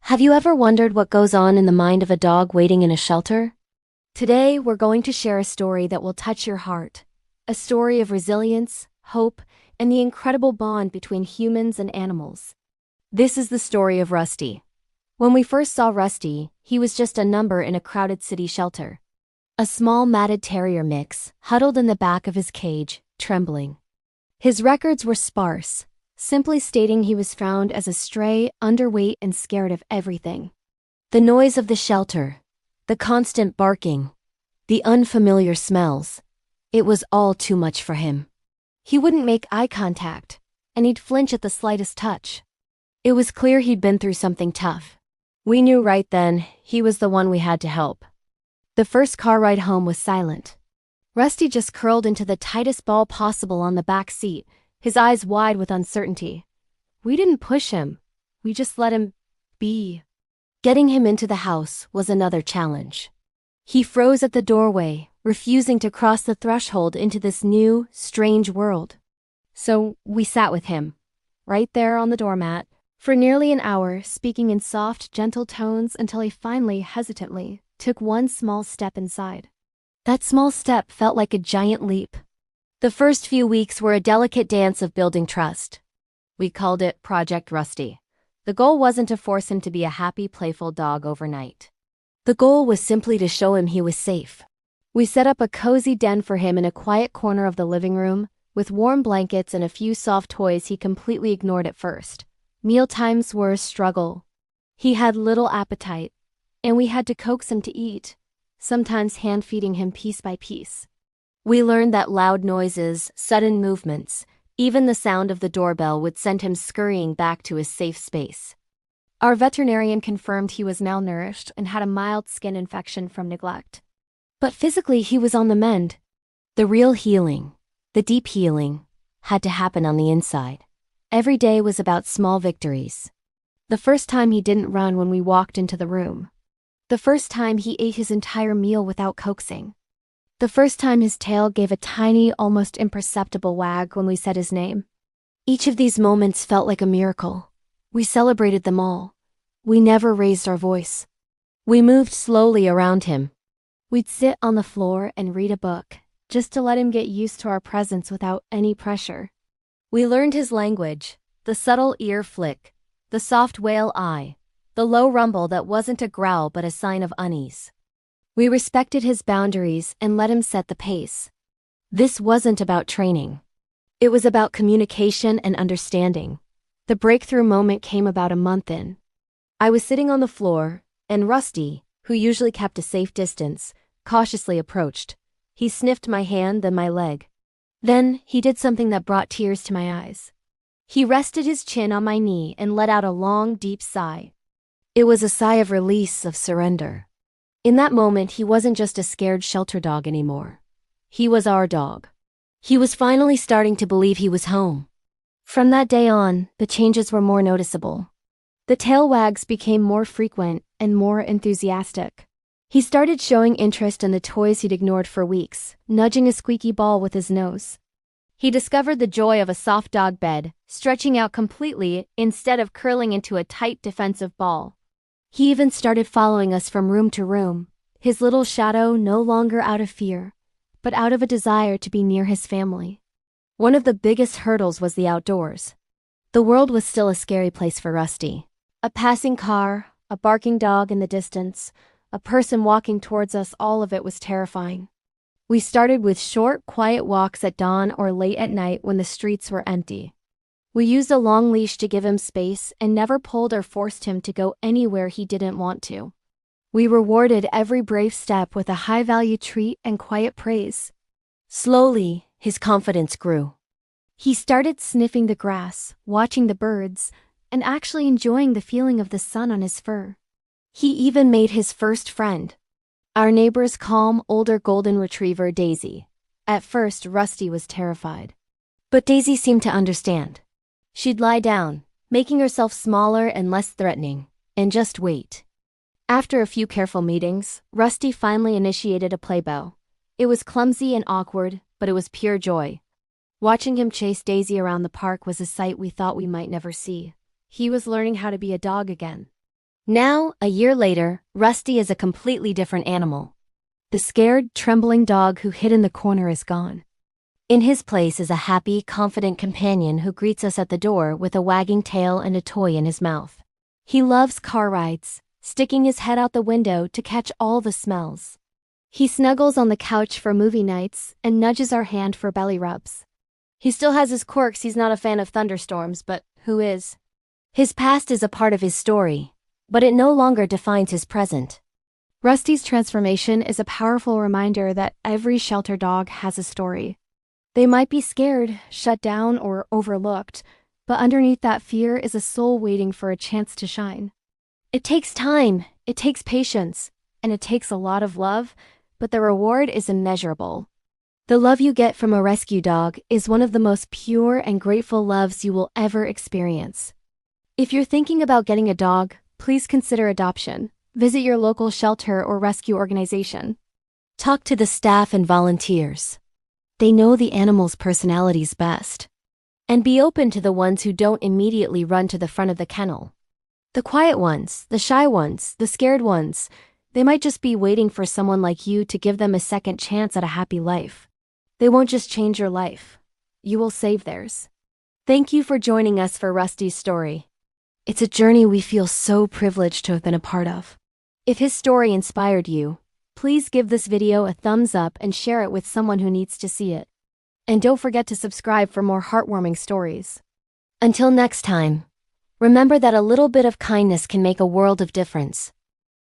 Have you ever wondered what goes on in the mind of a dog waiting in a shelter? Today, we're going to share a story that will touch your heart. A story of resilience, hope, and the incredible bond between humans and animals. This is the story of Rusty. When we first saw Rusty, he was just a number in a crowded city shelter. A small matted terrier mix, huddled in the back of his cage, trembling. His records were sparse, simply stating he was found as a stray, underweight, and scared of everything. The noise of the shelter, the constant barking, the unfamiliar smells, it was all too much for him. He wouldn't make eye contact, and he'd flinch at the slightest touch. It was clear he'd been through something tough. We knew right then he was the one we had to help. The first car ride home was silent. Rusty just curled into the tightest ball possible on the back seat, his eyes wide with uncertainty. We didn't push him. We just let him be. Getting him into the house was another challenge. He froze at the doorway, refusing to cross the threshold into this new, strange world. So we sat with him, right there on the doormat, for nearly an hour, speaking in soft, gentle tones until he finally, hesitantly, took one small step inside. That small step felt like a giant leap. The first few weeks were a delicate dance of building trust. We called it Project Rusty. The goal wasn't to force him to be a happy, playful dog overnight. The goal was simply to show him he was safe. We set up a cozy den for him in a quiet corner of the living room, with warm blankets and a few soft toys he completely ignored at first. Mealtimes were a struggle. He had little appetite, and we had to coax him to eat, sometimes hand-feeding him piece by piece. We learned that loud noises, sudden movements, even the sound of the doorbell would send him scurrying back to his safe space. Our veterinarian confirmed he was malnourished and had a mild skin infection from neglect. But physically he was on the mend. The real healing, the deep healing, had to happen on the inside. Every day was about small victories. The first time he didn't run when we walked into the room. The first time he ate his entire meal without coaxing. The first time his tail gave a tiny, almost imperceptible wag when we said his name. Each of these moments felt like a miracle. We celebrated them all. We never raised our voice. We moved slowly around him. We'd sit on the floor and read a book, just to let him get used to our presence without any pressure. We learned his language, the subtle ear flick, the soft whale eye, the low rumble that wasn't a growl but a sign of unease. We respected his boundaries and let him set the pace. This wasn't about training. It was about communication and understanding. The breakthrough moment came about a month in. I was sitting on the floor, and Rusty, who usually kept a safe distance, cautiously approached. He sniffed my hand, then my leg. Then he did something that brought tears to my eyes. He rested his chin on my knee and let out a long, deep sigh. It was a sigh of release, of surrender. In that moment, he wasn't just a scared shelter dog anymore. He was our dog. He was finally starting to believe he was home. From that day on, the changes were more noticeable. The tail wags became more frequent and more enthusiastic. He started showing interest in the toys he'd ignored for weeks, nudging a squeaky ball with his nose. He discovered the joy of a soft dog bed, stretching out completely instead of curling into a tight defensive ball. He even started following us from room to room, his little shadow no longer out of fear, but out of a desire to be near his family. One of the biggest hurdles was the outdoors. The world was still a scary place for Rusty. A passing car, a barking dog in the distance, a person walking towards us, all of it was terrifying. We started with short, quiet walks at dawn or late at night when the streets were empty. We used a long leash to give him space and never pulled or forced him to go anywhere he didn't want to. We rewarded every brave step with a high-value treat and quiet praise. Slowly, his confidence grew. He started sniffing the grass, watching the birds, and actually enjoying the feeling of the sun on his fur. He even made his first friend, our neighbor's calm, older golden retriever, Daisy. At first, Rusty was terrified. But Daisy seemed to understand. She'd lie down, making herself smaller and less threatening, and just wait. After a few careful meetings, Rusty finally initiated a playbow. It was clumsy and awkward, but it was pure joy. Watching him chase Daisy around the park was a sight we thought we might never see. He was learning how to be a dog again. Now, a year later, Rusty is a completely different animal. The scared, trembling dog who hid in the corner is gone. In his place is a happy, confident companion who greets us at the door with a wagging tail and a toy in his mouth. He loves car rides, sticking his head out the window to catch all the smells. He snuggles on the couch for movie nights and nudges our hand for belly rubs. He still has his quirks. He's not a fan of thunderstorms, but who is? His past is a part of his story, but it no longer defines his present. Rusty's transformation is a powerful reminder that every shelter dog has a story. They might be scared, shut down, or overlooked, but underneath that fear is a soul waiting for a chance to shine. It takes time, it takes patience, and it takes a lot of love, but the reward is immeasurable. The love you get from a rescue dog is one of the most pure and grateful loves you will ever experience. If you're thinking about getting a dog, please consider adoption. Visit your local shelter or rescue organization. Talk to the staff and volunteers. They know the animal's personalities best. And be open to the ones who don't immediately run to the front of the kennel. The quiet ones, the shy ones, the scared ones, they might just be waiting for someone like you to give them a second chance at a happy life. They won't just change your life. You will save theirs. Thank you for joining us for Rusty's story. It's a journey we feel so privileged to have been a part of. If his story inspired you, please give this video a thumbs up and share it with someone who needs to see it. And don't forget to subscribe for more heartwarming stories. Until next time, remember that a little bit of kindness can make a world of difference.